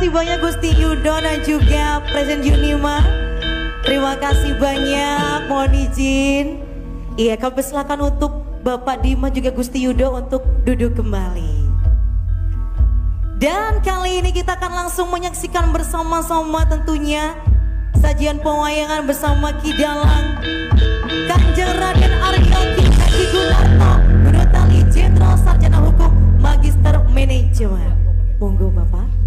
kasih banyak Gusti Yudo dan juga Presiden Junima. Terima kasih banyak, mohon izin. Iya, kami persilakan untuk Bapak Dima juga Gusti Yudo untuk duduk kembali. Dan kali ini kita akan langsung menyaksikan bersama-sama tentunya sajian pewayangan bersama Ki Dalang Kanjeng Raden Aryo Ki Hadi Gunarto, Guru Tali Jenderal Sarjana Hukum Magister Manajemen. Monggo Bapak.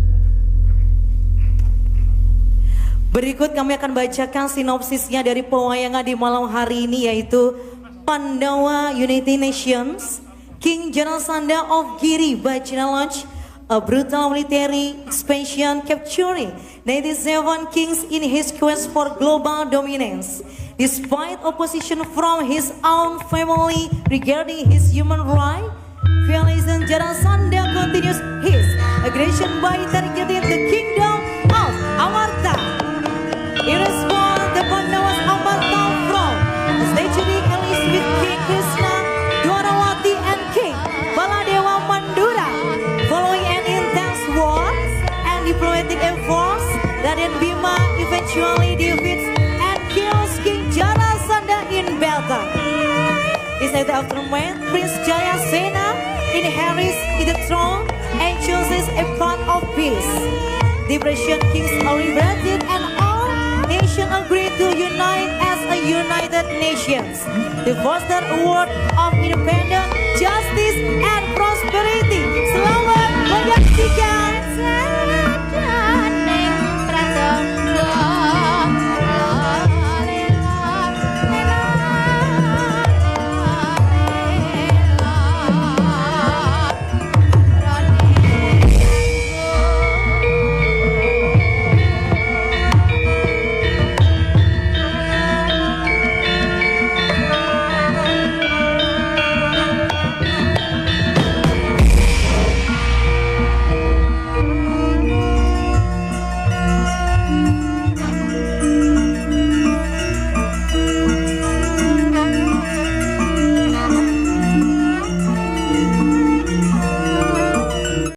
Berikut kami akan bacakan sinopsisnya dari pewayangan di malam hari ini, yaitu Pandawa United Nations, King Jarasandha of Giri Bajra launch a brutal military expansion capturing 97 kings in his quest for global dominance. Despite opposition from his own family regarding his human rights, Violation Jarasandha continues his aggression by targeting the kingdom of Amarta. In response, the Pandavas Amarta from the statuary allies with King Krishna, Dwarawati and King Baladewa Mandura. Following an intense war and diplomatic efforts, Raden Bima eventually defeats and kills King Jarasandha in battle. This aftermath, Prince Jayasena inherits the throne and chooses a path of peace. The Persian kings are liberated and all nations agree to unite as a united nations to foster a world of independence, justice, and prosperity. Selamat menyaksikan.